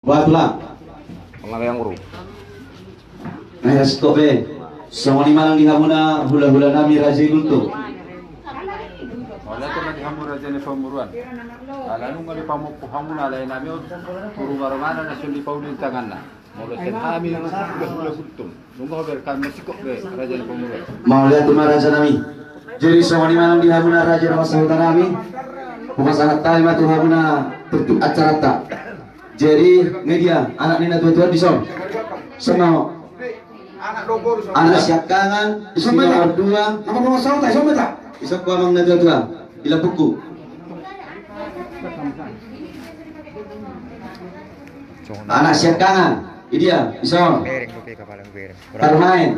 Watulang. Pengalayang uru. Nah, stope. Sama ni malang dihamuna hula-hula nami raja itu. Wala ka na dihamu raja ni pamuruan. Alanong nga ni pamuhamuna alay nami puro marumana na suli paulin tangan na. Mula sa kami ng hula gultum. Nung ako kami masikop raja ni pamuruan. Mau lihat rumah raja nami. Jadi sama ni malang dihamuna raja nama sahutan nami. Pemasangan talim atau hamuna tutup acara tak. Jadi media anak nina tua-tua di son. Sama anak siakangan di sini nomor 2. Apa mau sahu tak sama tak? Isok ko amang tua-tua ila buku. Anak siakangan dia ison. Termain.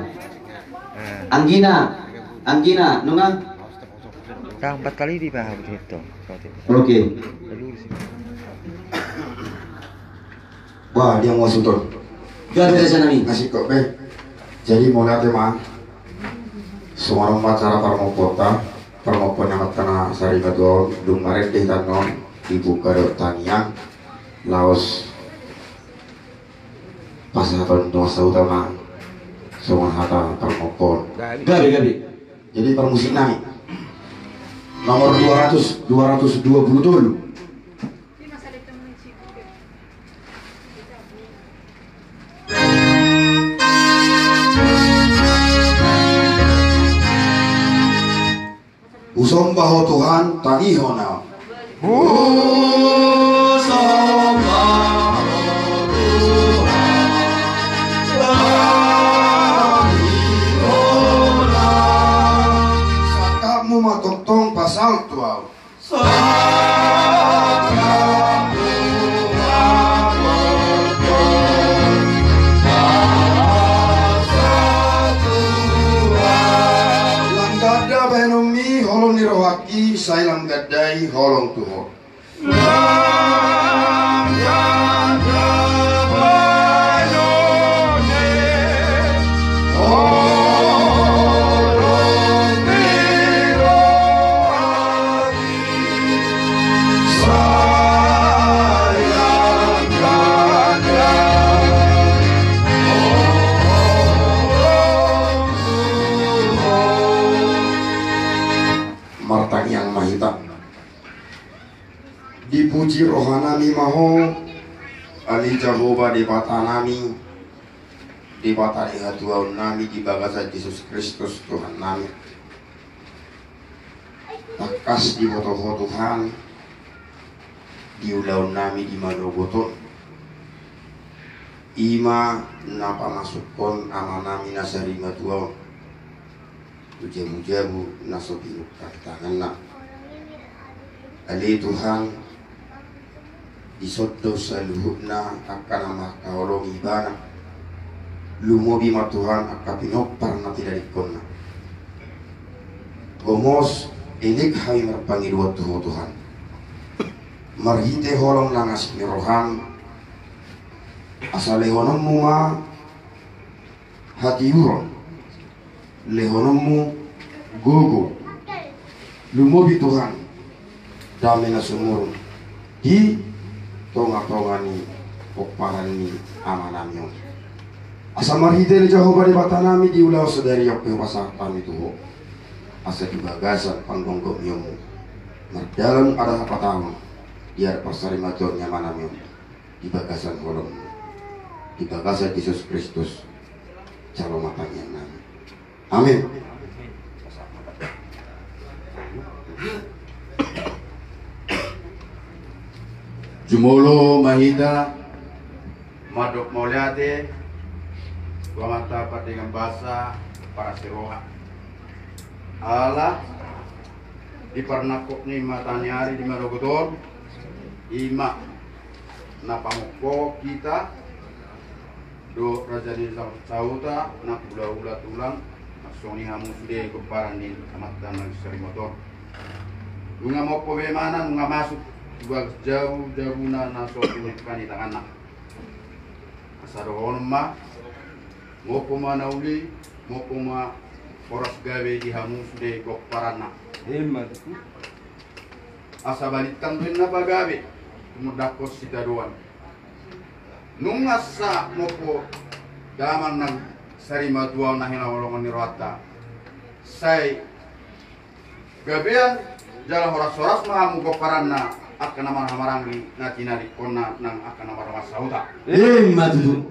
Anggina nungang. Dah 4 kali dibahas begitu. Oke. Wah, dia mau sutun. Gak ada sana nih. Ngasih kok be. Jadi mau lihat mah. Semua pacara parmopota, parmopon yang tengah sari batu dumaret di tanon dibuka do taniang laos pasaton dosa utama semua hata parmopon. Gabi. Jadi permusik nami nomor 220 dulu. Usombaho Tuhan tanihona. Usombaho Tuhan tanihona. Sakamu matotong pasal tuau. Holong nirawaki sailang gadai holong tuho. Martang yang mahita dipuji rohanami maho ali Jehovah di batanami di batani hatuaun nami di bagasa Yesus Kristus Tuhan nami takas di botoho Tuhan di ulaun nami di madogoton ima napa masukon amanami nasari matuaun ujamu-jamu nasobi tangan nak ali Tuhan disodo saluhna akan nama kaolong ibana lumobi ma Tuhan akan pinopar na tidak ikonna gomos ilik hai merpangi dua Tuhan marhite holong langas mirohan asal lehonomu ma hati uron lehonomu gogo lumobi Tuhan damai na sumurun di tonga-tongani okparani amanamyo asa marhite ni Jehovah di batanami di ulau sedari yoke pasakami tuho asa di bagasan panggonggo myomu mardalan ada apa tahun diar pasari maturnya manamyo di bagasan holong di bagasan Yesus Kristus calon matanya nami amin. Jumulo mahida madok mauliate gua mata dengan bahasa para siroha Allah di pernakok ni matanyari di marogoton ima napamukko kita do raja di sauta na ula-ula tulang soni hamu sude keparan ni amat dan seri motor nunga mau po mana nunga masuk buat jauh na naso pinipkan tangan nak asado honma mau po mana uli mau po ma poras gawe di hamu sude keparan nak asa balikan duin na bagawe mudakos sita doan nungasa mopo daman nang sarima tuang nahina olongan ni rata say gabean jalan horas-horas mahamu koparanna akan nama hamarangli natina di kona nang akan nama rumah sauta matutu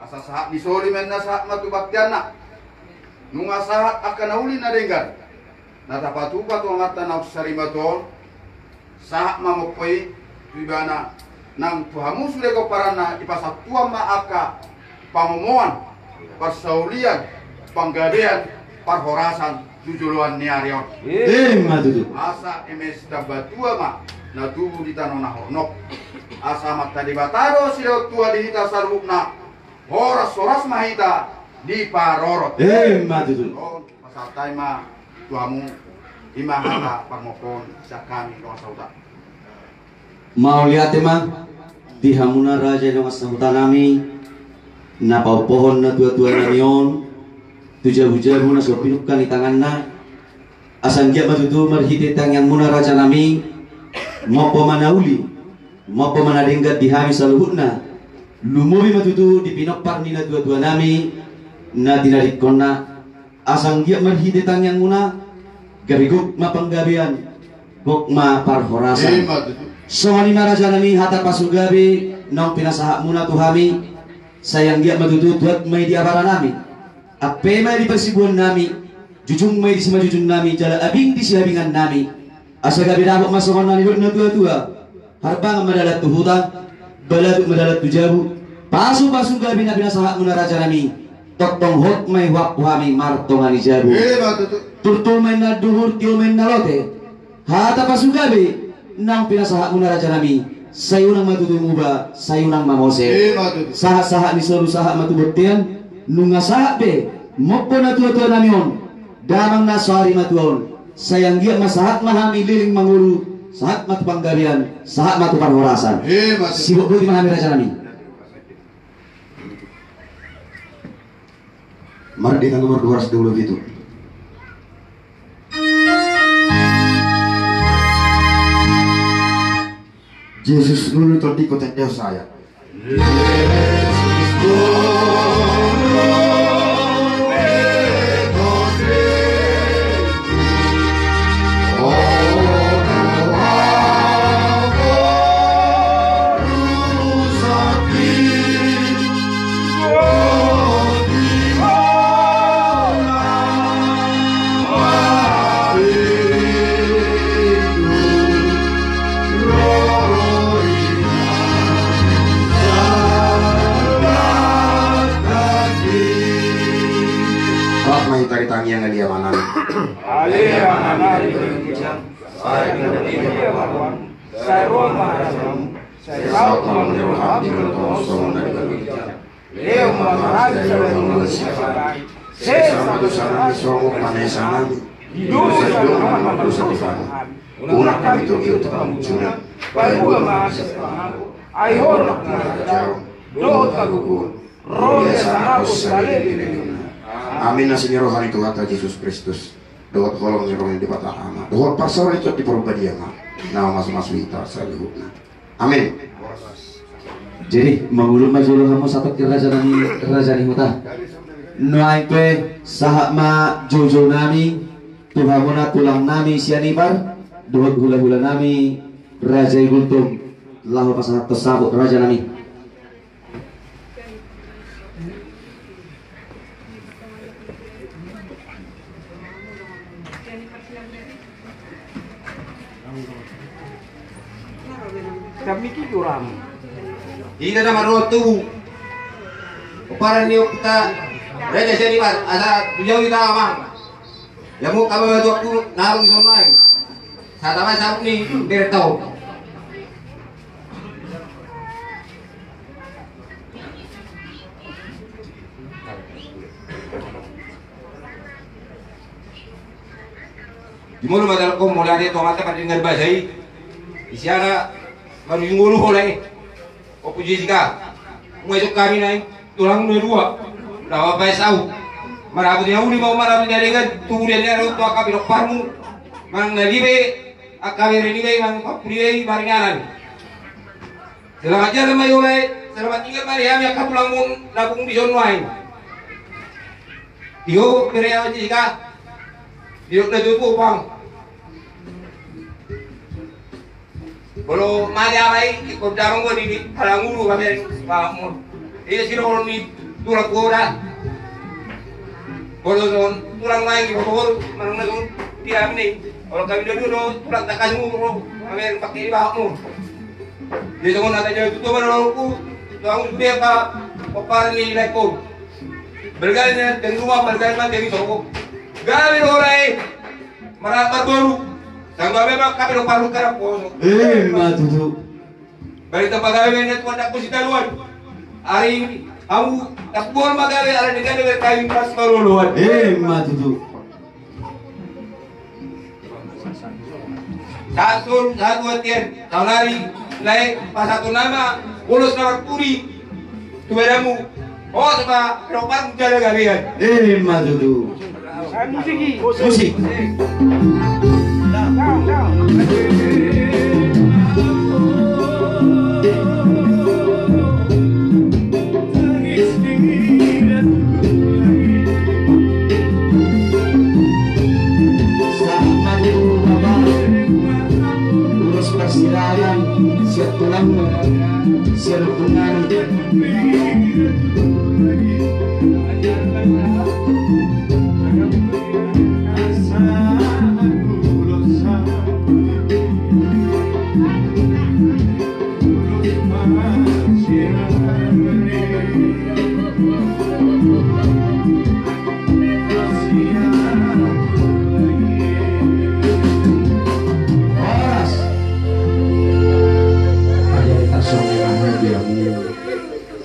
asa sahat disoli menna sahat matu baktiana nunga sahat akan nauli nadenggan natapatu batu mata nau sarima tuang sahat mamopoi tuibana nang tuhamu sudah koparanna ipasat tua maaka pamomoan persaulian panggadean parhorasan tujuluan niarion matutu asa emes tabatua ma na tubuh di tanah nahornok asa mak tadi bataro sila tua di hita sarupna horas horas mahita di parorot matutu pasal taima tuamu imahata parmokon sakami doa sauta mau lihat emang di hamuna raja dong asal nami napau pohon na tua-tua namion tujabu-jabu na sopinukan di tanganna asan gia matutu marhite tangan muna raja nami mopo manauli mopo manadenggat di hami saluhutna lumobi matutu di pinopar ni na tua-tua nami na dinarikonna asang gia marhite tangan muna gariguk mapanggabian gok ma parhorasan Sohani maraja nami hata pasugabi nong pinasahak muna tuhami sayang dia matutu tuat may diabara nami ape may di persibuan nami jujung may di sima jujung nami jala abing di sihabingan nami asa gabi dabok masokon nani na tua-tua harbang madalat tuhuta baladuk madalat tujabu pasu gabi na pinasahak muna raja nami totong hot may wap tuhami martongani jabu turtul may na duhur tiyo may na lote hata pasugabi nang pinasahak muna raja nami sayo nang matutumuba sayo nang mamose saha-saha ni seluruh saha matubutian nunga saha be mopo na tua-tua namion damang nasari matuon sayang dia masahat mahami liling mangulu sahat matupanggabian sahat matuparhorasan sibuk di mahami raja nami Mardika nomor 220 itu Yesus dulu tadi kota saya. Tangi yang dia mana? Amin na sinyo rohani Tuhan Yesus Kristus. Doa tolong nyo rohani di patah ama. Doa pasal itu di perubahan ama. Nama mas-mas wita salihutna. Amin. Jadi mengulur majulu kamu satu kerajaan muta. Nuaipe sahak ma jojo nami Tuhan muna tulang nami sianipar. Doa hula-hula nami Raja Gultung. Lahu pasal tersabut raja nami. Kami kiuram. Ina na marotu. Para niyo kita Raja Seniman asa tujaw kita amang. Yamu kami batu aku narung di sana. Sa tama sa ni dertaw. Di mulu madal ko mula dito mata patingal basay. Isiana marungulu holay. Opo Jessica. Ngayon kami na tulang dua. Lawa pa sao. Marabo dia uli mau marabo dia dengan turian dia ro to akabi parmu. Mang nalibe akabi renibe mang papuriye maringanan. Sila ajar may ulay selamat tinggal mari kami akan pulang mong nabung di Sonway. Tiyo, kira Jessica. Tiyo na dito pang. Bolo mali amay, ikot darong ko di palanguru kami mo. Iya sino ni tulak ko na. Bolo son tulang lain di bawah manung na son di amin. Kalau kami dulu tulak tak kasih mo kami pakai di bawah mo. Di sana nata jauh itu baru aku tuang sudah ka papar ni lekon. Berganya dari rumah berganya dari toko. Gawe orai marapat baru. Tangga memang kami paru karap ko. Matutu. Balik tempat gawe niya tuan tak posita luar. Hari ini kamu tak boleh magawe ada negara berkain pas baru luar. Matutu. Satu hatian tahun hari lain pas satu nama bolos nama kuri tueramu oh coba peropan jalan galian Matutu. Musik. Musik. Persidangan siap tulang siap hubungan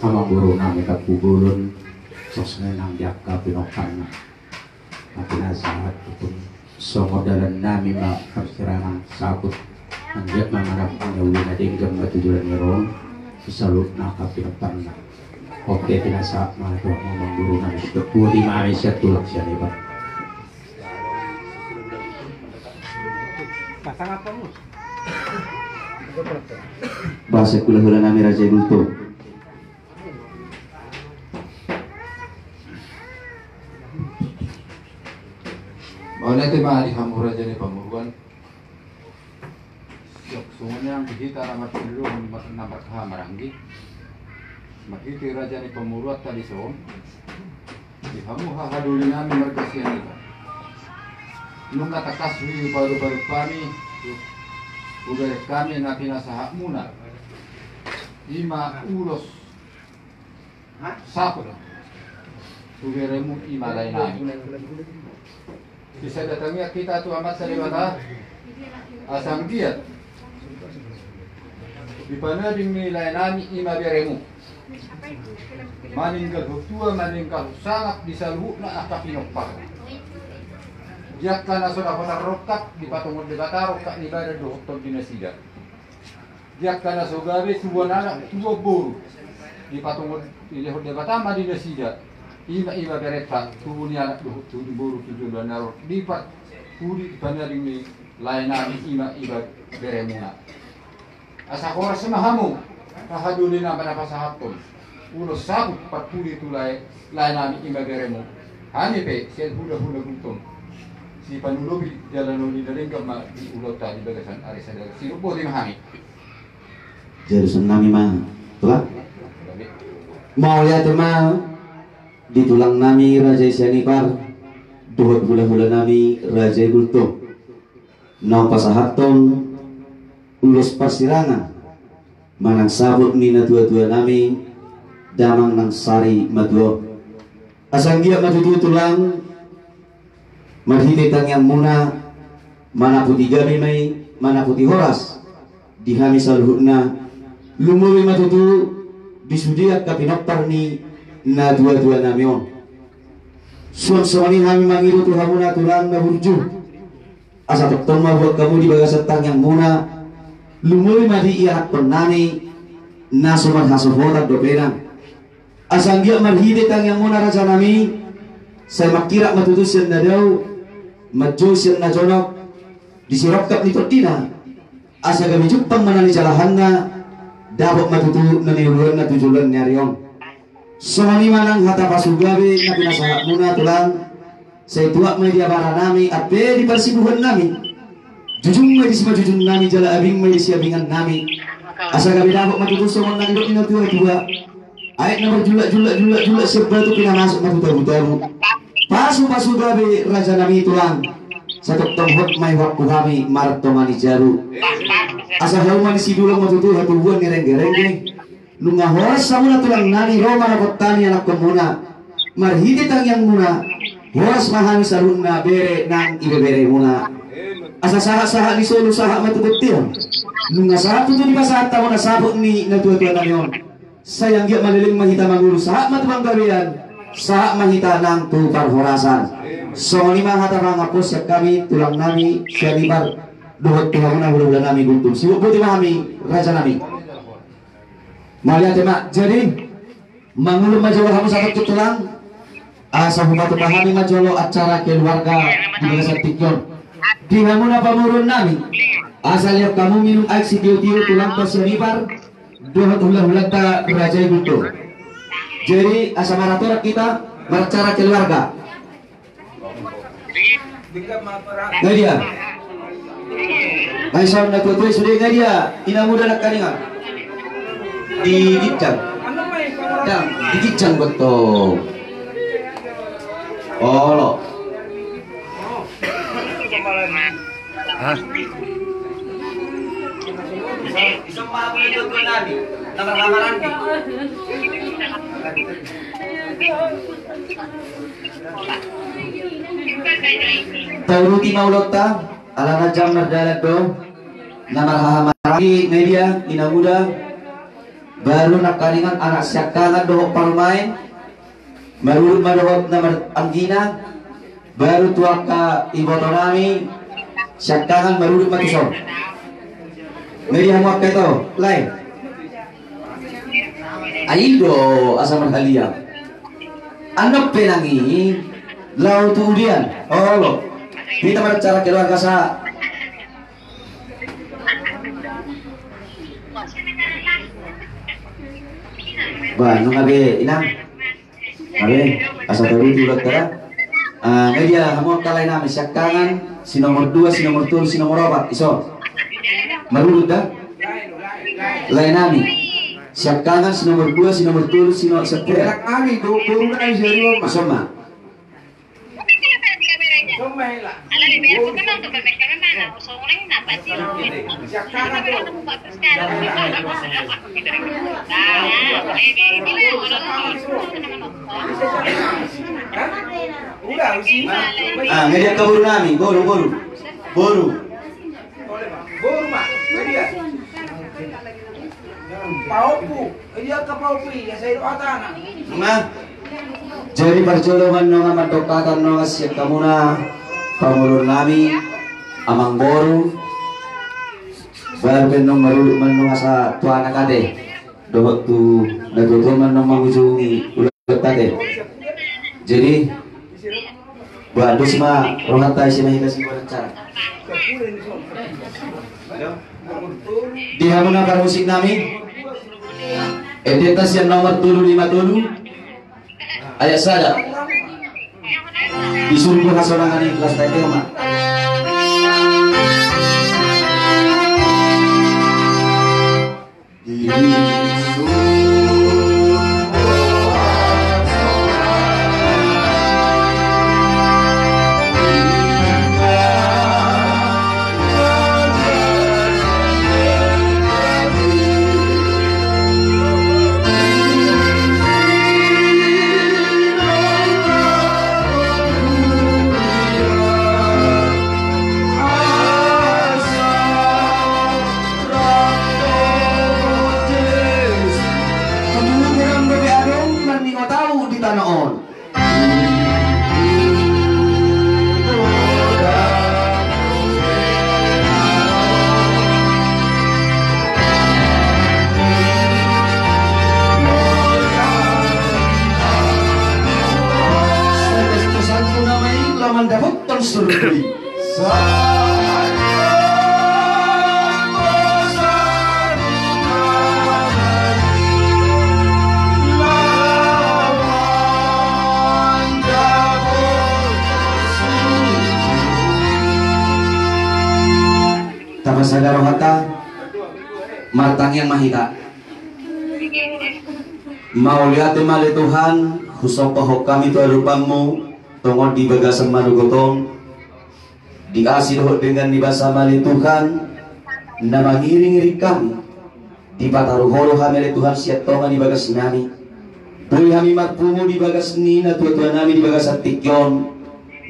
sama guru nami kapugulun sosne nang diakka pinokana apina saat pun songodalan nami ma kapsirangan sabut anjak mangarap ngawin na dinggam matujuran ngeron salut na kapinokana oke pinasa mga tuwa mga guru nami sepudi mami siya tulak siya nih pak Pasang apa mu? bahasa kula-kula nami Raja Gulto. Mauna ito mahali hamura dyan pamuruan. Sungguhnya ang kita ramat dulu nampak hamaranggi. Makiti raja ni pamuruat tadi soon. Di hamu hahaduli namin markasyan nila. Nung natakaswi baru-baru kami, udah kami na pinasahak muna. 5 ulos sapot. Tugeremu imalay namin. Bisa datangnya kita tuh amat salibata asang dia di mana nilai nami ima beremu maninggal hutua maninggal sangat disaluh na akapinokpak jak kana sudah pada rokat di patungan debata rokat ibadah doktor dinasida jak kana sogabe tubuh anak tubuh buru di patungan di debata ma dinasida ima bereta tubuhnya anak tubuh buru tujuh benar lipat pudi panaring ni lainami ima beremuna asa kora semahamu kahaduli na panapasahapon ulo sabut patpudi tulay lainami ima beremu hani pe siya hula-hula gutom si panulobi jalan ni dalinggam ma di ulo ta di bagasan arisa daga sinupo di mahami Jadi senami mah tuh mau lihat mah di tulang nami Raja Sianipar duhut hula-hula nami Raja Gulto nau pasahaton ulus pasirangan manang sabut nina dua-dua nami damang nang sari madwo asang dia madudu tulang marhititang yang muna mana putih gabi may mana putih horas dihami saluhuna lumuri madudu bisudiak kapinoktar ni na dua-dua namion suan suami kami mangiru Tuhan muna tulang na hurju asa toktoma buat kamu di bagasatang yang muna lumuri madi iyak penani na suman hasofotat dopenan asang dia marhide tang yang muna raja nami saya makira matutus yan na daw majus yan na jonok disirokap ni Tordina asa kami jupang manani jalahan na dapat matutu naniuluan na tujulan nyariong. Somani manang hata pasugabe na pinasahat muna tulang sa ituak may diabara nami at di persibuhan nami. Jujung may disima jujung nami jala abing may disiabingan nami. Asa gabi dapat matutu somon na idok ina tua-tua. Ayat na berjulak sebatu pinamasuk matutu-tabu. Pasu gabe raja nami tulang. Satu tempat mai waktu kami marto mani jaru. Asa hau mani sidulang matutu hatubuan ngereng-gereng. Nunga horas samuna tulang nani Roma na kotani anak kemuna. Marhiti tang yang muna. Horas mahami sarunna bere nang ibebere muna. Asa saha di solo saha matututil. Nunga satu tu di pasahat tamu na sabuk ni natua-tua nanion. Sayang dia maliling mahita mangulu saha matubang gabian. Saha mahita nang tupar horasan. So lima hata ngapos ya kami tulang nami sianibar dohot tulang na hulu nami guntung sibuk putih kami raja nami malihat tema jadi mangulu majolo kamu satu tulang asa humatu pahami majolo acara keluarga di desa Tikyon di hamuna pamurun nami asal lihat kamu minum air si tiu tulang to sianibar dohot hula ta raja guntung jadi asa marator kita bercara keluarga. Ngadia, ay sa natutuloy sudah ngadia, ina muda nak kaningan di gicang, di gicang betul. Oh, Hah? Tauruti maulota ala najam nardala do namar hahamaragi media ina muda baru nakalingan anak syakangan dohok parmain marurut madohok namar anggina baru tuaka ibotonami syakangan marurut matusor media muak keto lain aido asam halia anak penangi lau tudian oh kita berbicara keluarga sa ba nung abe inang abe asa tahu di dokter media kamu kalay namin syakangan si nomor 2 si nomor 3 si nomor 4 iso marulud dah lain namin syakangan si nomor 2 si nomor 3 si nomor 10 kami turun ay serius mas. sama media kabur nami boru Mak, media. Paupu, dia ke paupu ya saya doa Nah, jadi perjalanan nonga mandokatan nonga siap kamuna pamulun nami amang boru baru benong maruluk menonga sa tuana kade dohok tu natutul menong mangujungi ulat kade jadi badus ma rohata isi mahika si cara di hamuna para musik nami identitas yang nomor 757 ayat sada disuruh hasorangan kelas tema mendapat tersurui Martang yang mahita. Mau lihat mali Tuhan, husopahok kami tu arupamu, tongod di bagasan manugotong, dikasih doh dengan dibasa mali Tuhan, na mangiring-iring kami, di pataruhoro kami Tuhan siap tongan di bagas nami. Puli kami magpungo di bagas ni na tuwa-tuwa nami di bagas at tikyon,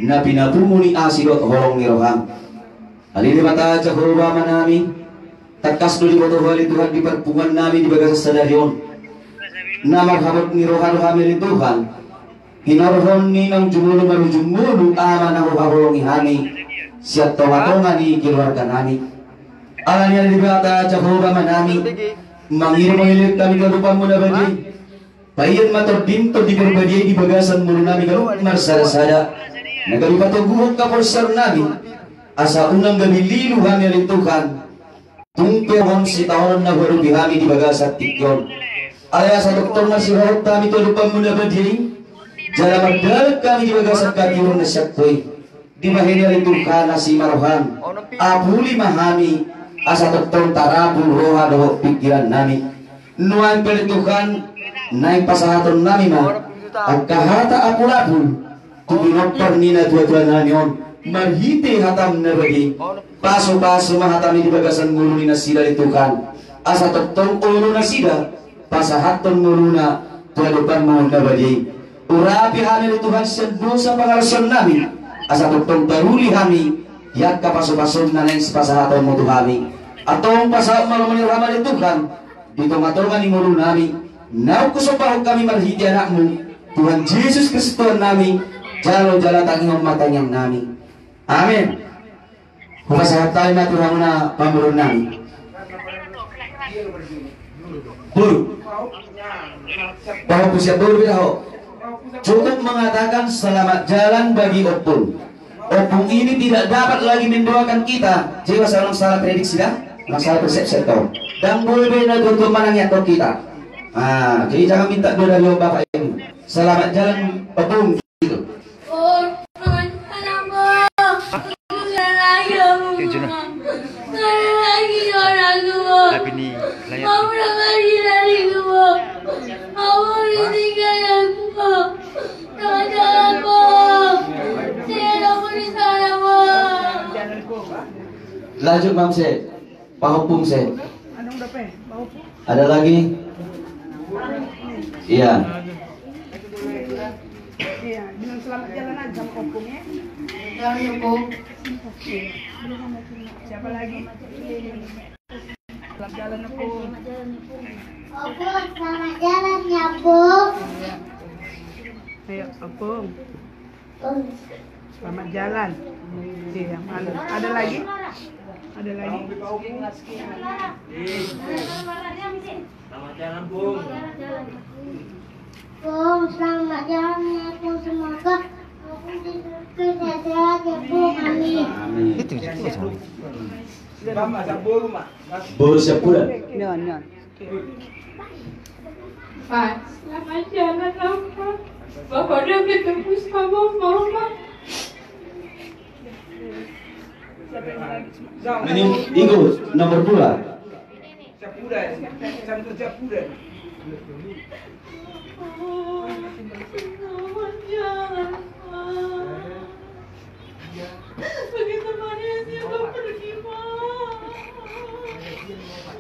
na pinapungo ni asidot holong ni roham. Alini mata aja horobama nami, takas do di boto hali Tuhan di perpungan nami di bagas sadaryon. Na maghabot ni rohan kami ni Tuhan, hinarohon ni ng jumulo marujumulo ama na rohaholong ihani, siya tonga-tonga ni keluarga nami. Alani alini mata aja horobama nami, mangirim-mangirim kami karupan mo na bagi. Payan mator dinto di berbadiay di bagasan mulu nami kalau marsada-sada. Nagalipato guhok kaporsar nami. Asa unang gabi lilu kami alin Tuhan. Tungkehon si taon na baru bihami di bagasat tikyon. Alaya sa doktor masirahot kami to lupa mula badiay. Jala magdalag kami di bagasat katirong na siyaktoy. Di mahini alin Tuhan na si marohan. Apuli mahami. Asa doktor tarapul roha doho pikiran nami. Nuan pala Tuhan. Naik pasahaton nami ma. Ang kahata apulapul. Kubinoktor ni na dua-dua nanyon. Marhiti hatam na bagi. Paso-paso mahatami di bagasan mulu ni na sila ni Tuhan. Asa toktong ulo na sila. Pasahaton mulu na tuwadupan mo na bagi. Urapi kami ni Tuhan sa dosa pangarasyon namin. Asa toktong taruli kami. Yak kapaso-paso na nang pasahaton mo tuhami. Atong pasahat malumanir kami ni Tuhan. Dito maturungan ni mulu namin. Nau kusopahog kami marhiti anakmu. Tuhan Yesus Kristus namin. Jalo-jala tangihong matanyang namin. Amin. Pumasahat tayo na Tuhan na pamulong namin. Buru. Bahwa pusiap buru bidaho. Cukup mengatakan selamat jalan bagi Opung. Opung ini tidak dapat lagi mendoakan kita. Jadi masalah prediksi dah. Masalah persepsi kau. Dan boleh na untuk manangnya kau kita. Jadi jangan minta doa dari Bapak Ibu. Selamat jalan Opung. Lanjut Bang Se, Pahopung Se. Ada lagi? Iya. Iya, bilang selamat jalan aja sama Opung ya. Siapa lagi? Selamat jalan Opung. Opung, selamat jalan ya, Opung. Ayo, Opung. Selamat jalan. Iya, malu. Ada lagi? Ada lagi? Selamat jalan, Bung. Opung, selamat jalan ya, Opung. Semoga Opung sehat-sehat ya, Opung. Amin. Buru siap pula. Non. Pak, selamat jalan Bapak. Bapak udah ketemu sama Mama. Ini ikut nomor 2. Selamat jalan, Pak. Begitu manisnya Bapak pergi, Pak.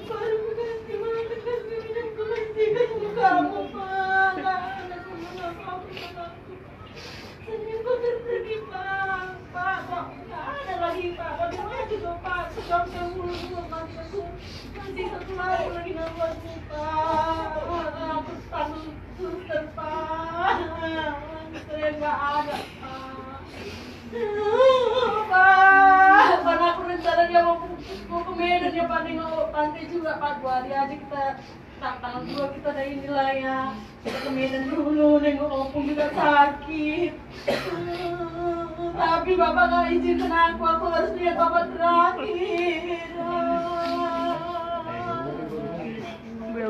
Baru kasih minum kementerian kamu, Pak. Seminggu pergi, Pak. Pak, kok nggak ada lagi, Pak. Bagaimana juga, Pak? Sedang sembuh, masih satu lagi namanya, Pak. Aku tanggung suster, Pak. Saya nggak ada, Pak. Pak, karena aku rencananya mau ke Medan ya Pak, nengok pantai juga Pak. 2 hari aja kita, tanggal 2 kita ada inilah ya. Kita ke Medan dulu, nengok Opung juga sakit. Tapi Bapak nggak izinkan aku harus lihat Bapak terakhir.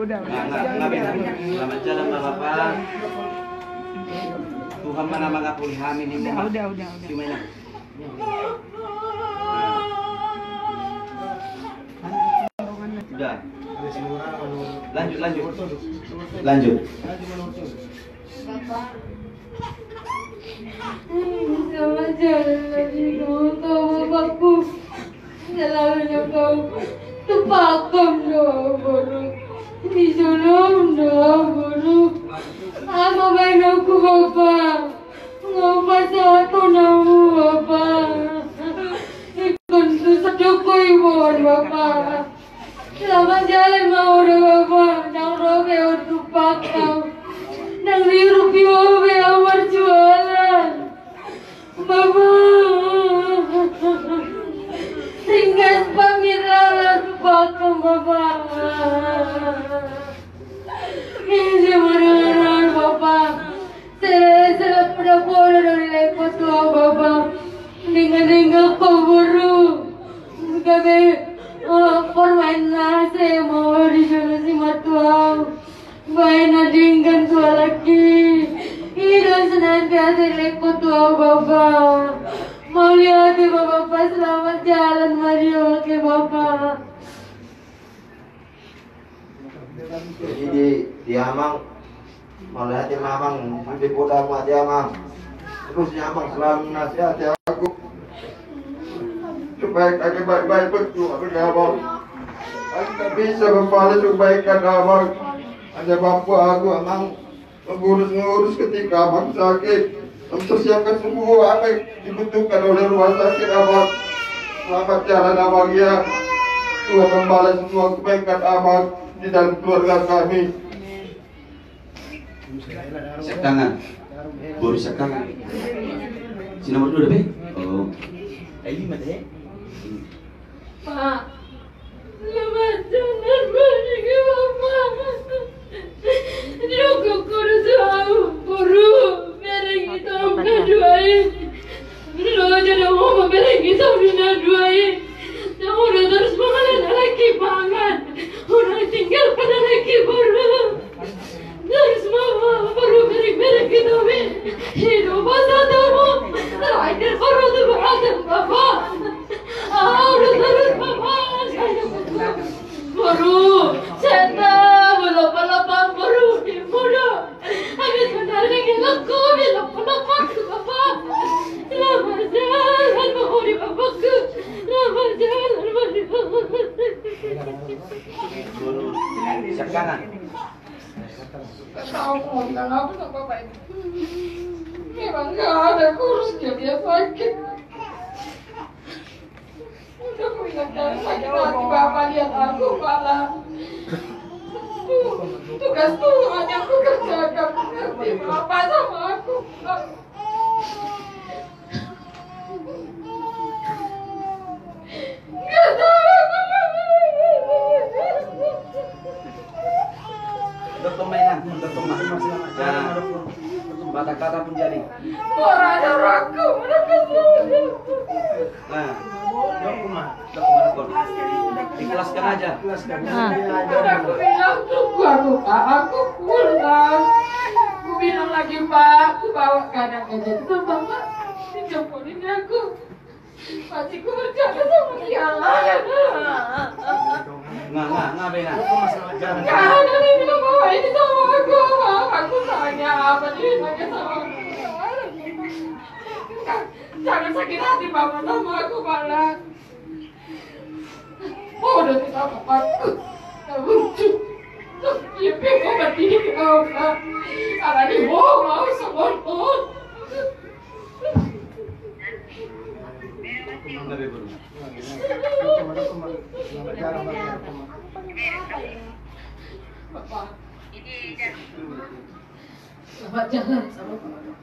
Udah. Selamat jalan Bapak. Tuhan mana mengapuli kami ini. Udah. Gimana? Udah. Lanjut. Bapak, sama jalan lagi kau tahu bapakku. Selalunya kau terpakem dah baru. Di dalam dah baru. Apa baik aku bapak? Ngapa satu namu bapak? Ikut susah jokowi mohon bapak. Selamat jalan mau bapak. Nang roge untuk pakau. Nang liru piwawe awar jualan. Bapak. Tinggal pamiralan pakau bapak. Ini marah bapak. Saya pada bola dari lepas tua bapak. Dengan kau baru. Kami permainan saya mau disolusi matua. Mainan dengan tua lagi. Hidup senantiasa lepas tua bapak. Mau lihat bapak selamat jalan mari oke bapak. Jadi di Amang melihat Amang di Poda mati Amang. Terus Amang selalu nasihati aku supaya kaki baik-baik betul aku Amang. Aku tak bisa membalas kebaikan Amang. Hanya bapa aku Amang mengurus ketika Amang sakit, mempersiapkan semua apa yang dibutuhkan oleh rumah sakit Amang. Selamat jalan Amang ya. Tuhan membalas semua kebaikan Amang di dalam keluarga kami. Siap tangan. Baru siap tangan. Si nomor 2 deh. Oh. Ini mah deh. Pak, selamat jalan bagi bapak. Juga kurus tahu, baru mereng kita mengaduai. Lo jadi mau mereng kita mengaduai. Yang udah terus mengalir lagi pangan. Udah tinggal pada lagi baru. Terus mama baru mereng kita hidup pasal tamu. Terakhir baru tuh berada bapak. Udah terus mama. Baru cinta belapang baru di muda. Habis benar lagi laku belapang bapak. Selamat jalan mau di bapakku. Selamat jalan mau di bapakku. Siap kanan. Tahu ngomong apa sama bapak ini? Memang gak ada kurusnya dia sakit. Aku ingatkan sakit hati bapak lihat aku malah. Tugas Tuhan yang aku kerjakan mengerti bapak sama aku. Gak tahu aku. Dokter mainan, dokter mainan. Nah, kata-kata pun jadi. Orangnya ragu, mereka Nah, dokter. Ikhlaskan aja. aku bilang tunggu aku pulang. Aku bilang lagi Pak, aku bawa kadang aja itu bapak dijemputin aku. Masih ku bercanda sama dia. Nah, Bena. Jangan dia bilang bawa ini sama aku. Aku tanya apa dia nanya sama aku. Jangan sakit hati bapak sama aku malah. Udah tidak bapakku. Lucu. Dia pengen berdiri di bawah. Karena dia mau semua pun. Bapak. Selamat jalan sama Bapak.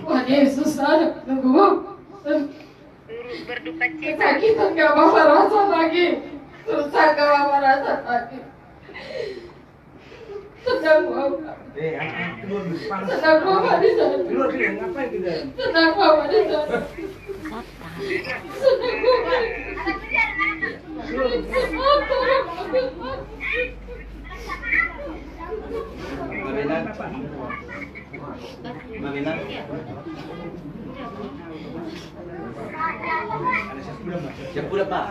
Tuhan Yesus ada menunggu. Berduka cita. Kesakitan gak Bapak rasa lagi. Susah gak Bapak rasa lagi. Sedang Bapak. Sedang Bapak di sana. Sedang Bapak di sana. Sedang Bapak. Bagaimana? Siap udah Pak.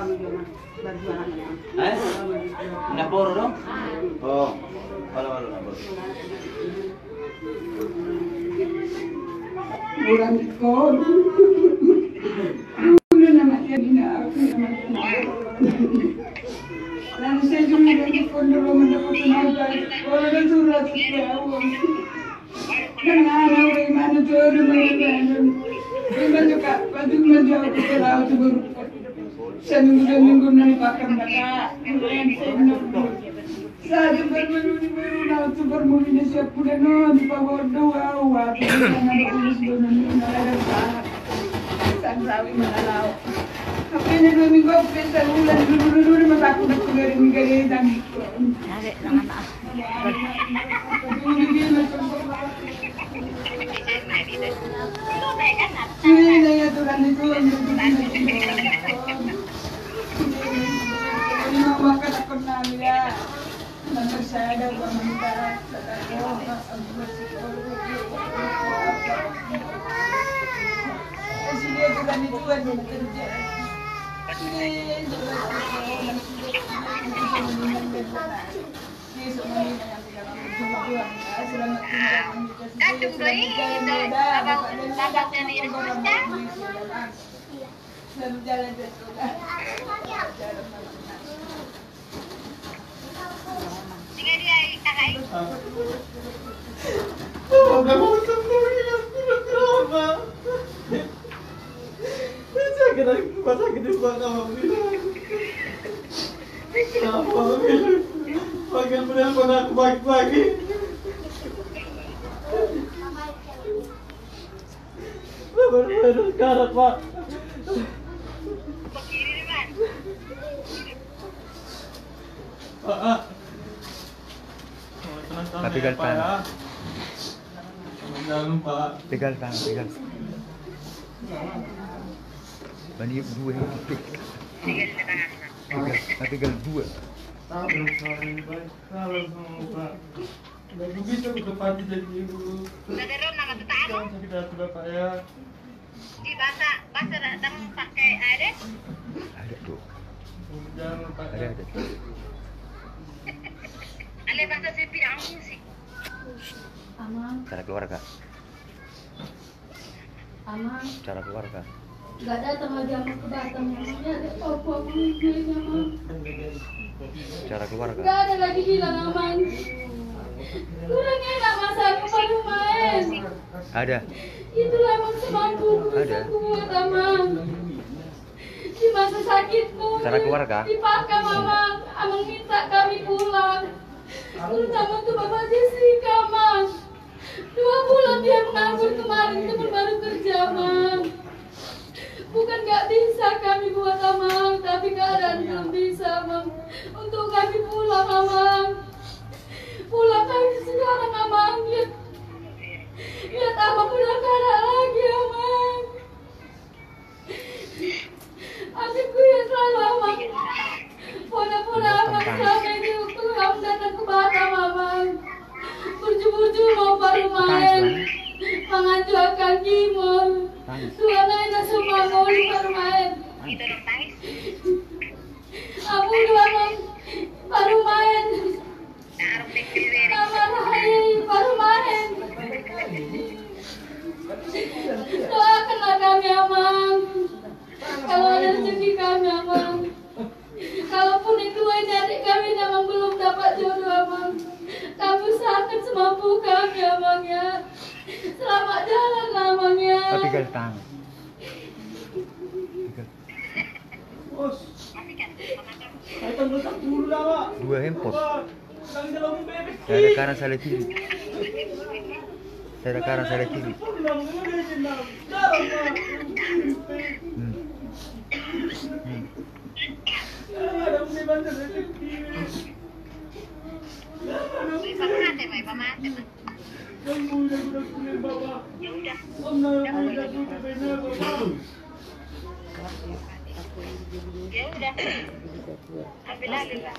Napor dong? Oh, halo napor. Bulan ikon. Udah namanya Dina aku namanya. Lalu saya juga dari pondok mendapatkan apa? Orang surat awam. Karena bagaimana tuh bagaimana? Bagaimana juga baju aku terlalu baru. Seminggu nari pakai mereka. Saya baru nak tu baru mungkin siap pula no di bawah doa waktu sana bagus doa nara dah. Sansawi malau. Tapi ni 2 minggu pesan bulan dulu masa aku nak keluar minggu dan. Ada nama. Ini ya Tuhan itu maka takut namanya nanti saya ada meminta sini Tuhan itu ada kerja bagian menelpon aku pagi-pagi. Bener-bener karat Pak. Pak. Pegal tangan. Jangan lupa. Pegal tangan, pegal. Bani 2 yang pegal 2. Nggak bisa udah pati jadi dulu. Sakit hati Bapak ya. Di bahasa datang pakai ada? Ada tuh. Jangan lupa. Ada. Ale bahasa sepi aku sih. Aman. Cara keluarga. Aman. Cara keluarga. Gak datang lagi sama ke Batam namanya ada apa mungkin Aman. Cara keluarga. Gak ada lagi hilang Aman. Kurang enak masa aku baru main. Ada. Itulah emang semampu bisa kuat Aman. Di masa sakitku. Cara keluarga. Dipakam Aman. Amang minta kami pulang. Terutama tuh Bapak Jessica Aman. 2 bulan dia menganggur kemarin teman baru kerja Aman. Bukan gak bisa kami buat Amang, tapi keadaan belum bisa Amang. Untuk kami pulang Amang. Pulang kami sekarang Amang. Lihat Amang udah gak ada lagi Amang. Adikku yang selalu Amang. Pola-pola Amang selama ini waktu kamu datang ke Batam Amang. Burju-burju mau baru main. Mengajukan gimol. Tuhan aina semua mau baru main. Aku doang baru main. Nama Rahai baru main. Doakanlah kami Amang. Kalau ada rezeki kami Amang. Kalaupun itu ini adik kami memang belum dapat jodoh Amang. Kamu usahakan semampu kami Amang ya. Selamat jalan Amang ya. Pegal tangan. Bos. Saya tenggelam dulu lah Pak. 2 handphone. Saya Saya ada kanan saya kiri. Saya ada kanan saya kiri. Ya udah. Ambil lagi lah.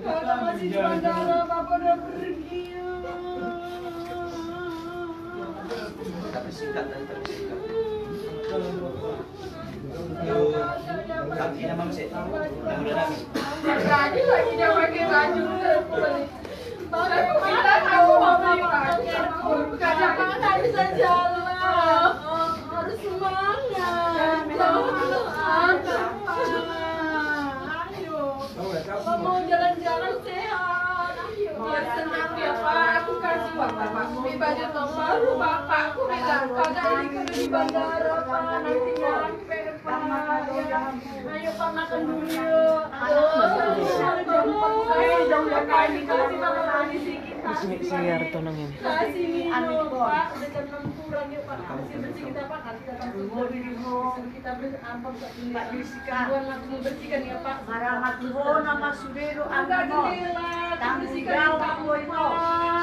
Kakak masih di bandara, Papa udah pergi. Tapi singkat. Kaki nama masih tahu. Tadi lagi dia pakai baju baru kita tahu mama pakai kadang-kadang nggak bisa jalan, harus semangat, jangan ayo, Papa mau jalan-jalan sehat, biar senang ya Pak. Aku kasih uang Bapak beli baju baru, Bapakku bilang kagak ini kudu di bandara Pak, nanti nyampe Pak. Ayo Pak makan dulu yuk. Kasih minum Pak, udah jam 6 kurang yuk Pak. Bersih kita Pak, kita buat membersihkan ya Pak. Nama Sudero Agak jendela, bersihkan Pak.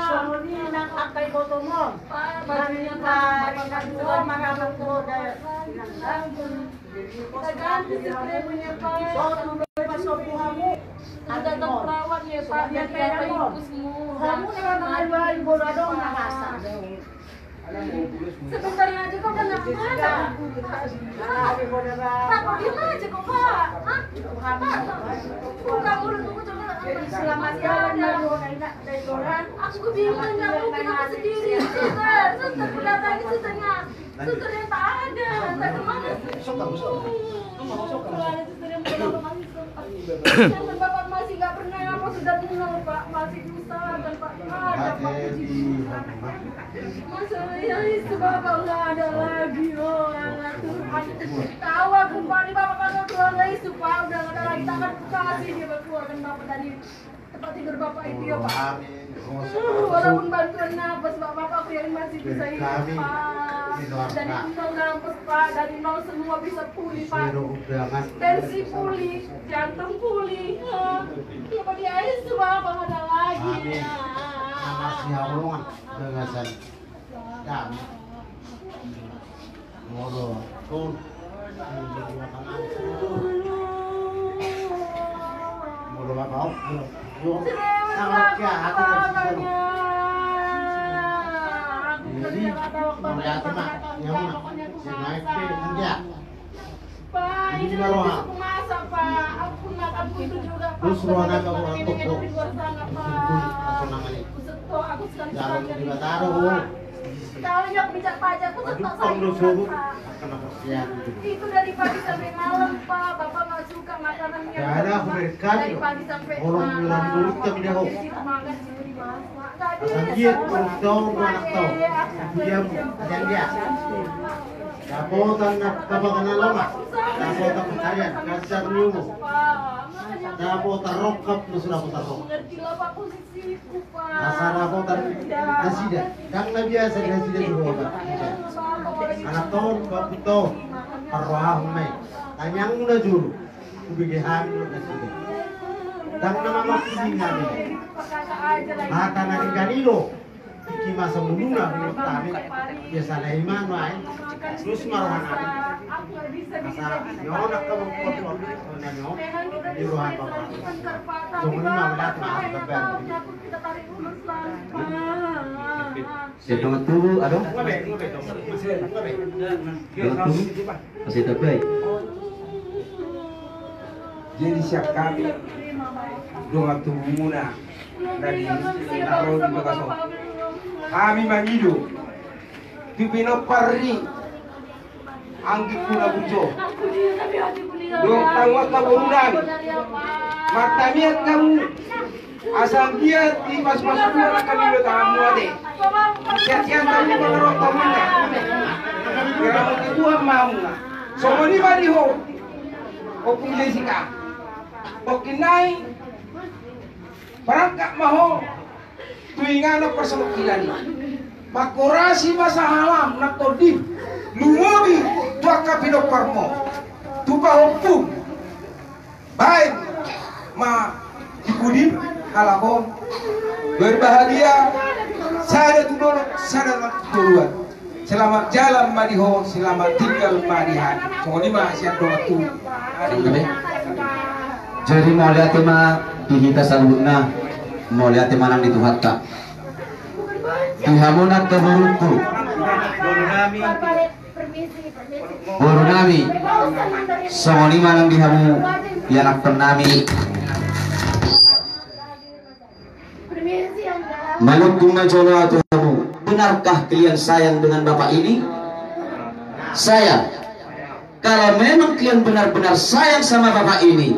Soalnya nak akai botomon. Pak, bajunya Pak, kita ganti spraynya Pak. Ada perawat ya Pak, biar kita ikut semua. Sebentar aja kok kena mana? Pak, kok diem aja kok Pak? Buka mulut kamu coba selamat jalan. Aku kebingungan, aku kenapa sendiri? Suster berdatangi susternya. Susternya tak ada, tak kemana? Kalau ada suster yang berdatangi masih sempat. Jangan Bapak masih nggak pernah apa sudah kenal Pak, masih diusahakan Pak. Ada Pak puji. Masalah itu Bapak nggak ada lagi, oh anak Tuhan. Tahu aku Pak, ini Bapak kalau keluarga itu Pak, udah nggak ada lagi, takkan kasih dia keluarkan Bapak dari tempat tidur Bapak itu ya Pak. Walaupun bantuan nafas Bapak aku yang masih bisa hidup Pak. Dari nol nafas Pak, dari nol semua bisa pulih Pak. Tensi pulih, jantung pulih. Ya Pak dia itu Bapak nggak ada lagi. Masih awalnya dengasan dan moro kun moro bakal yuk sangat ya hati jadi melihat mak yang naik ke dia Pak, ini aku masak Pak, aku makan itu juga Pak. Terus ruangan kamu untuk di luar sana Pak. apa namanya? Aku sekali Jalan di Bataro. Kalau yang bijak pajak aku tetap sayang Pak. Kenapa siang Itu dari pagi sampai malam Pak, Bapak nggak suka makanannya. Ya ada aku dari pagi sampai orang bilang dulu kami dah Di situ makan, di situ dimasak. Nggak asal bisa, dia Pak. orang tahu anak tahu dia yang dia dapotan nak kabangan lama dapotan percaya kasar nyumu dapotan rokap lu sudah putar rokap Mengertilah Pak posisiku Pak. asal dapotan nasida dan nggak biasa nasida di rokap anak tahun bapak tahu arwah mai tanyang udah dulu kubigi hamil nasida dan nama makin kami mata nari kanilo iki masa mununa menurut kami biasa laiman wae terus maruhan kami masa nyonak kamu kotor na nyo di ruhan bapak jangan melihat maaf kabar Saya tunggu dulu, aduh. ngabe Masih terbaik. Jadi siap kami doa tubuh muna dari naruh di bagaso. Kami mangido di Pinoparri anggi pula bujo. Dong tangwa kaburunan. Martamiat kamu asal dia di mas-mas dua kami lo tamu ade. Siap-siap kami mengerok tamunya. Kira itu mau. Semua ni bari ho. Opung Jessica. Okinai perangkat maho tuingana perseluk kilani makorasi masa halam nak todip lumobi tuaka pidok parmo tupa hukum baik ma ikudip halako berbahagia saya dulu selamat duluan selamat jalan madiho selamat tinggal madihan soalnya masih ada waktu jadi mau lihat tema dihita saluna mau lihat tema nang dituhatta tuhamuna keburuku Buru nami songoni manang dihamu yanak penami Malukung majono atau kamu, benarkah kalian sayang dengan bapak ini? Sayang. Kalau memang kalian benar-benar sayang sama bapak ini,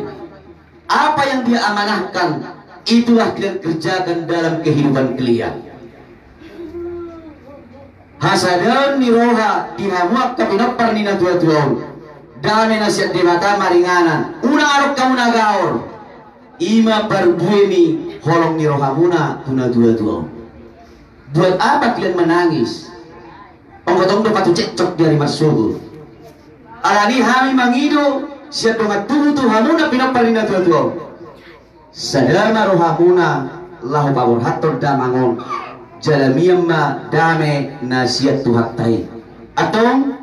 apa yang dia amanahkan, itulah kalian kerjakan dalam kehidupan kalian. Hasadan niroha dihamuak kapinopar nina tua-tua. Dame nasihat di mata maringanan. Una arok kamu nagaor. Ima barbueni holong nirohamuna tuna tua-tua. Buat apa kalian menangis? Pengotong dapat cekcok dari masuk. Alani hami mangido siapa matutu hamuna pinopar nina tua-tua. Sadar marohamuna lahu pabor hator damangon. Jalamiyamma dame nasihat tuhatai atau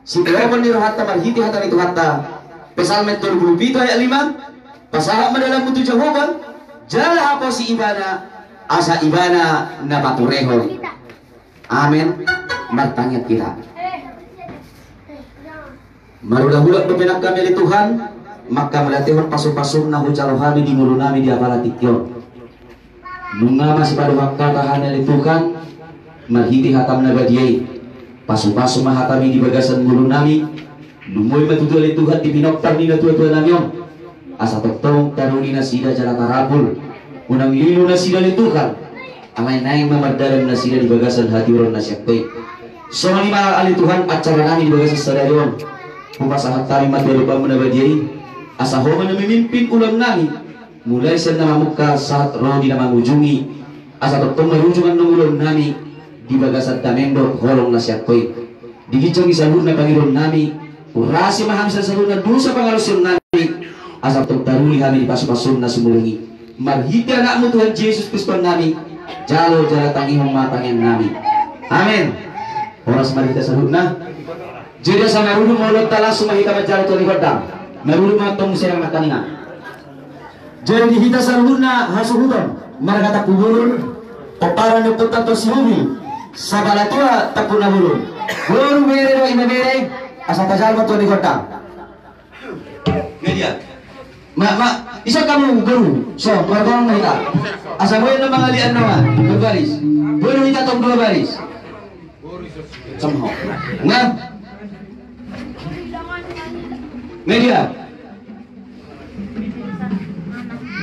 si berapa ni rohatta marhiti hata itu hatta pesal metor bulu bito ayat 5 pasal mendalam mutu jawaban jala apa si ibana asa ibana na paturehon amin martanyat kita marudah-udah bepenak kami di Tuhan maka melatihon pasung-pasung nahu calohani di mulunami di apalatikyon nunga masih pada waktu tahanan itu kan marhiti hatam nabadiai pasu-pasu mahatami di bagasan mulun nami numoy matutul itu hat di pinoktar nina tua-tua namyong asa toktong taruni nasida cara tarabul unang lino nasida itu kan amay naing mamardalam nasida di bagasan hati orang nasyakpay so lima ali Tuhan acara nami di bagasan sadarion pumasahat tarimat berubah menabadiai asa homan na memimpin ulang nami mulai sa namamuka saat roh di namangujungi asa toktong marujungan ng ulong nami di bagasat tamendo holong na siya koy digitsong isalur na Panginoon nami urasi maham sa salur na doon sa pangalusyon nami asa toktaruli kami di paso-paso na sumulungi marhita na mo Tuhan Jesus Kristo nami jalo jala tangihong matangin nami amen oras marhita salur na jadi sa marunong molot tala sumahita majalo to lihodang marunong matong silang makaninga jadi kita saluna hasuhutan maragata kubur opara no potato sihubi sabalatua tapuna bulu bulu mere no ina mere asa tajal matu di kota media isa kamu guru so margong kita asa boy na mga lian naman berbaris bulu kita tong dua baris somehow nga media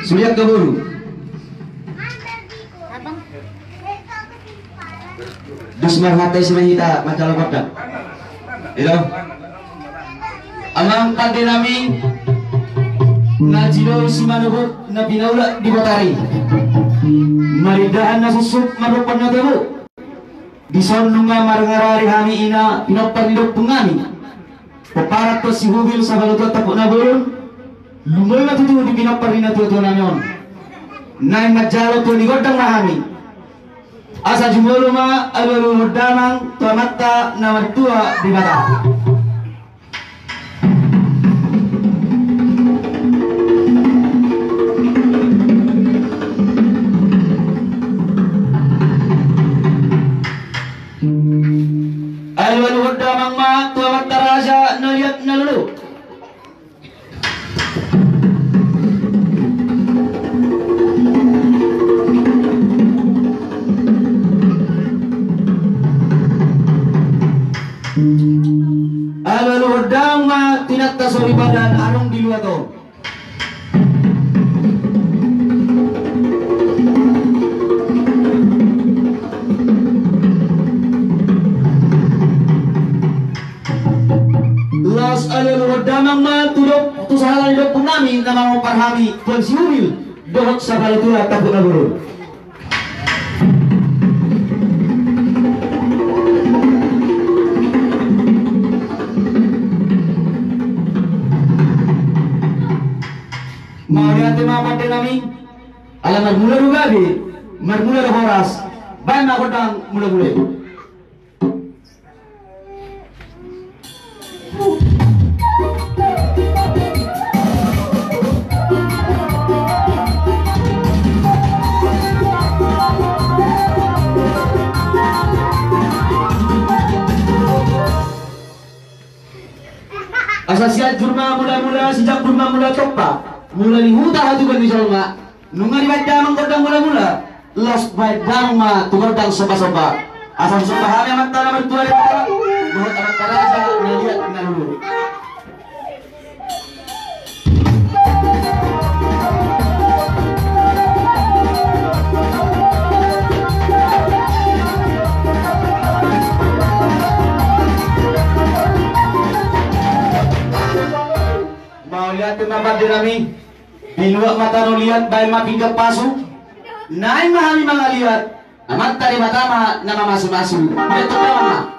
Suliak ke bulu dus marhatai semahita macam apa itu amang kante nami najilo si manuhut na binaula di Botari maridahan na susuk marupan na tebo dison nunga marangarari hami ina pinopar nilok pungami paparat to si hubil sa balutot tapo na bulun lumoy matutu di pinopar na tuwa namin na majalo to ni godang mahami asa jumolo ma alulu damang tuamatta na matua di mata alulu damang ma tuamatta raja naliat nalulu alulu dama tinatta sori badan anong diluwa to las alulu damang matulog to sa halal do punami na mga parhami pag siumil dohot sa balatura tapo na guru Mariate mapate nami Ala marmula rugabi, marmula horas, bayi makodang mula-mula. Asasiat jurma mula-mula sejak jurma mula topa mula ni huta hatu kan misalnya nunga di badang godang mula-mula los badang ma tugodang soba-soba asal soba hame amat tanah bertua di mata buat amat karasa ngeliat ngalulu. Lihat tempat dinami binuak mata no lihat bayi mapingkap pasu naik mahami mga lihat amat tadi mata nama masu-masu itu nama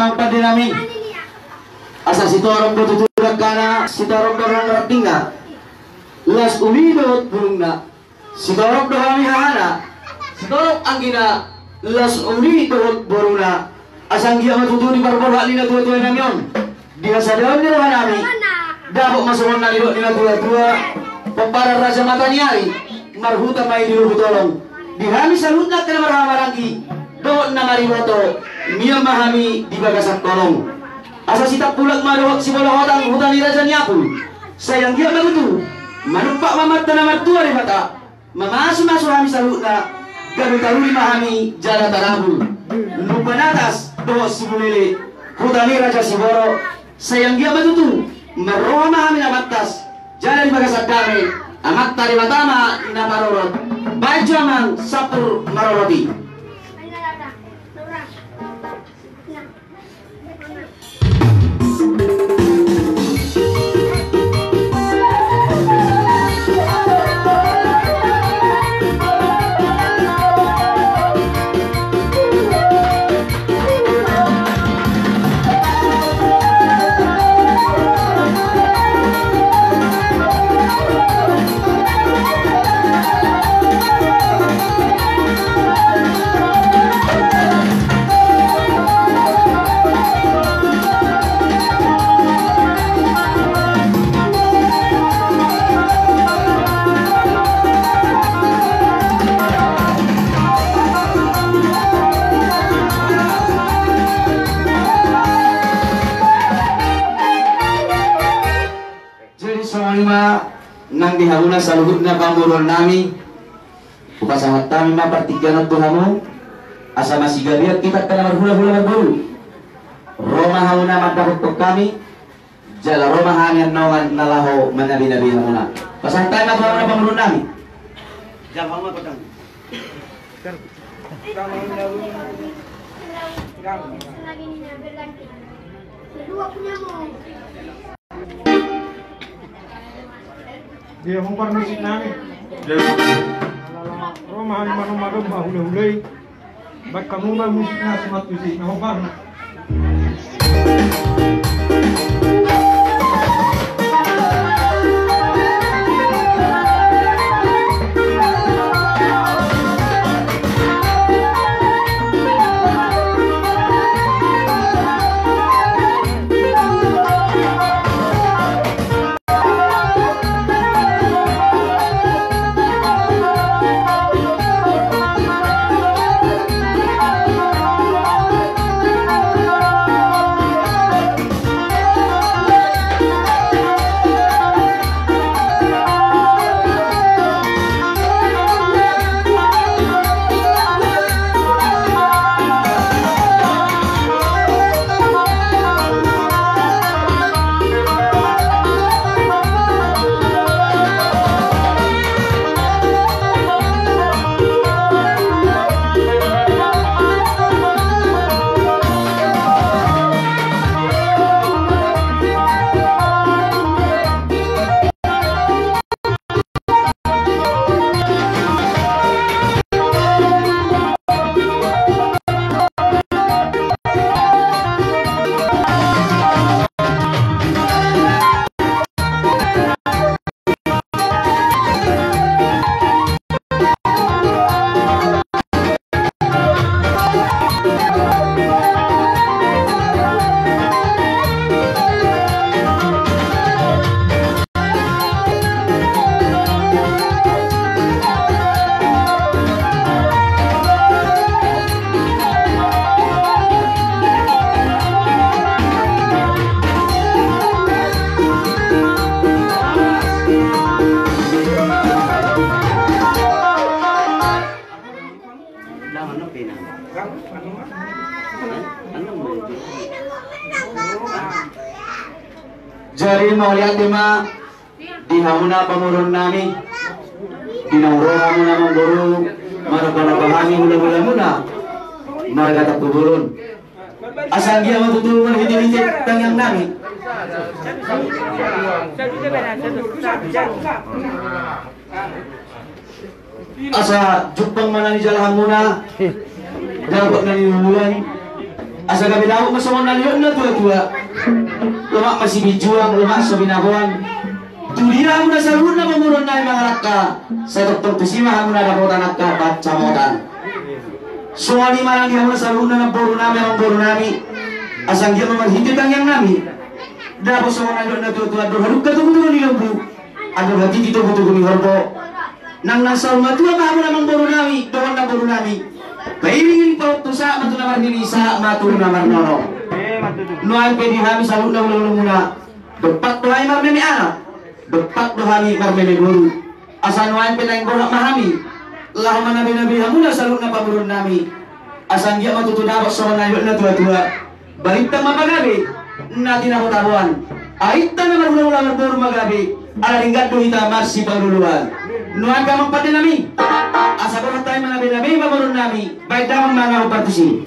mang padinami asa sitorong bututurak kana sitorong dorong tinggal las umidot burungna sitorong dohami hahana sitorong anggina las umidot burungna asang dia matutu di barbor halina tua-tua namion dia sadar ni rohanami dapok masukon na nila tua-tua pembarar raja mataniari marhuta mai di lubu tolong dihami salutna kena marhamarangki doon na mariboto niya mahami di bagasak tolong asa sitak pulag madohok si bolahotang hutan ni raja nyapul sayang dia begitu manumpak mamat dan amat tua di mata mamasu-masu hami salutna gabi taruri mahami jala tarabul lupa natas dohok si bulili hutan ni raja si boro sayang dia begitu meroha mahami namatas jala di bagasak kami amat tari matama ina marorot baju amang sapur maroroti nang dihahuna sa luhod na pamurol nami upasahat kami mapartigyan at tuhamu asa masigabiat kita ka na marhula-hula magbulu Roma hauna magdahuktok kami jala Roma hangyan nongan nalaho manabi-nabi hamuna pasahat tayo maghawa na pamurol nami jam hauma patang dia humpar musik nami Roma mano mahulay bak kamu mah musik na semat musik na humpar Jari mau lihat tema di hamuna pamurun nami di naurora muna mengguru marabana bahami mula muna marga tak turun asal dia mau turun hidi tangan nami asa jupang mana di jalan muna dapat nani mulai asa gabi daw masama na yun na tua lemak masih dijuang lemak sobinabuan dunia muna sa luna mamurun na mga rakka sa doktor tusima muna dapotan nakka baca motan soali marang dia muna sa luna na boru nami ang boru nami asang dia memang yang nami dapo sama na yun na tua doharuk katubutuan ni lampu aduh hati ditubutuan ni horbo nang nasal matua mahamu namang boru nami doon na boru nami kailingin pa tusa matu namar nilisa matu namar nono nuay pedi hami salud na ulang muna depak dohay marmemi anak depak dohami marmemi guru asa nuay penang borak mahami lah mana nabi hamuna salud na pamurun nami asan dia matu dapat sama na tua balita mapagabi natin ako tabuan aita na marulang boru magabi ala ringgat do hita marsi pagduluan nuan kamang pati nami asa ko tayo manabi pamurun nami baik damang mga upartisi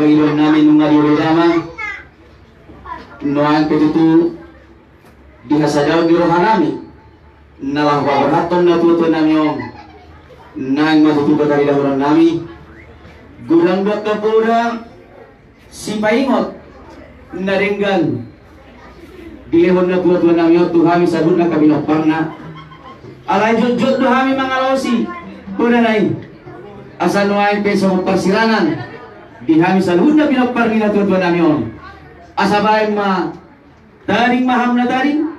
pagailan namin nung nariwedama noan petutu dihasadaw di roha namin nalang wabraton na tuto namin nang matutupa tari dahuran namin gurang buat kapura si paingot naringgan dilehon na tuto namin tuhami sabun na kabilapang na alay jod tuhami mga losi punanay asa noan peso persilangan dihami salud na pinagpargi na tuwa namin asabay ma taring maham na taring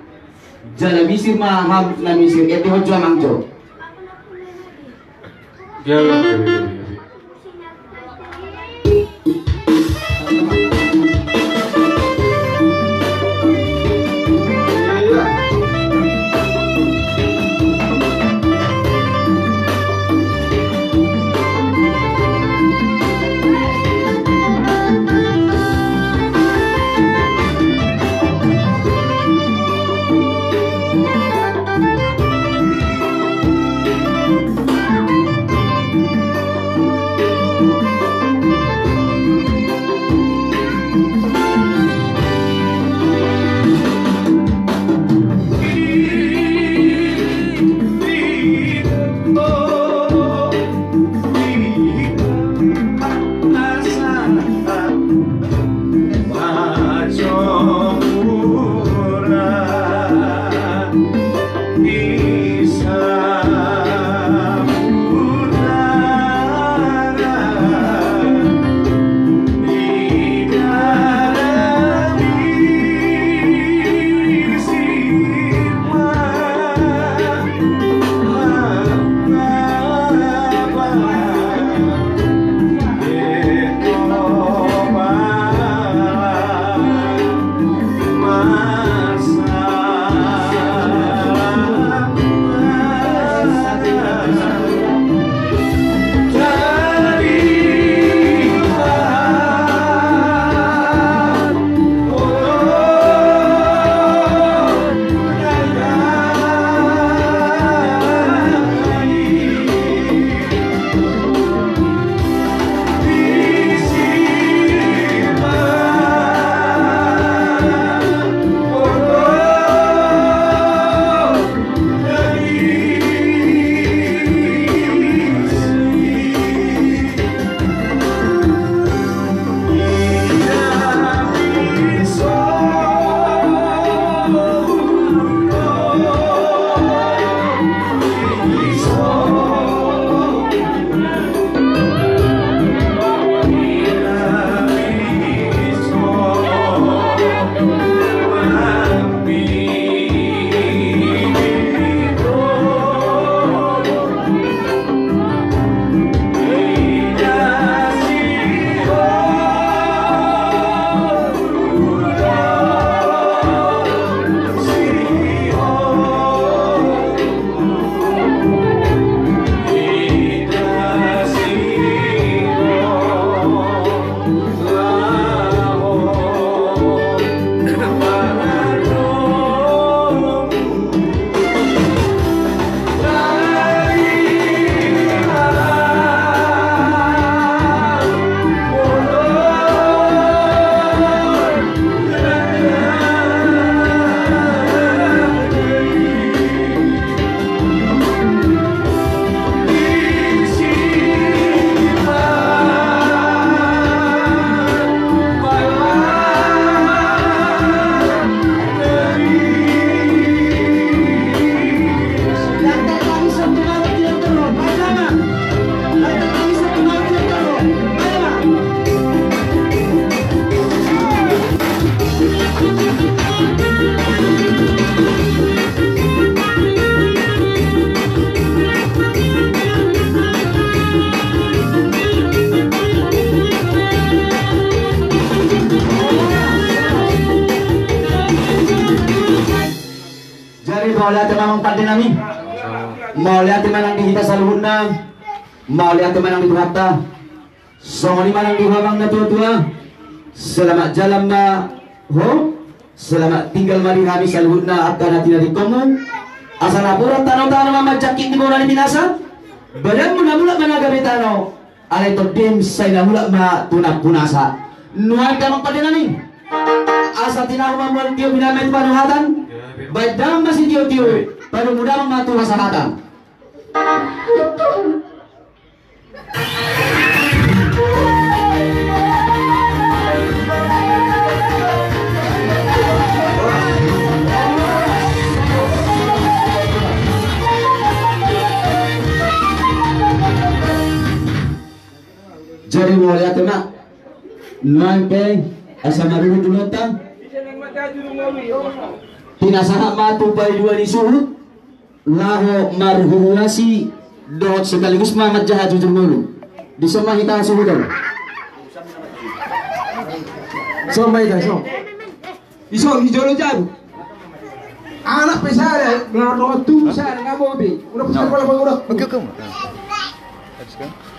jala misir maham na misir eti hodjo amangjo mau lihat memang pandai nami. Mau lihat manang di kita saluhuna. Mau lihat manang di Tuhatta. Songoni manang di habang na tua-tua. Selamat jalan ma ho. Selamat tinggal mari kami saluhuna akan hati dari kamu. Asal apurat tanau-tanau mama jakit di bawah ni binasa. Badan mula-mula managa betano. Alay to dim say na mula ma tunak punasa. Nuan ka magpadin nami. Asa tinaw mamual tiyo binamit panuhatan. Badang masih tiyo-tiyo. Paano muda matu masahatan. Jadi mau lihat mak, nuanpe asa marunong dulotang, tinasaha matu bay dua di suhut, laho marhulasi dot sekaligus mamat jahat jujur mulu, di semua kita suhut dong. So may so. Iso hijau jabu. Anak pesara ngarotu sa ngabobi. Udah pusat pala pag udah. Oke. Let's go.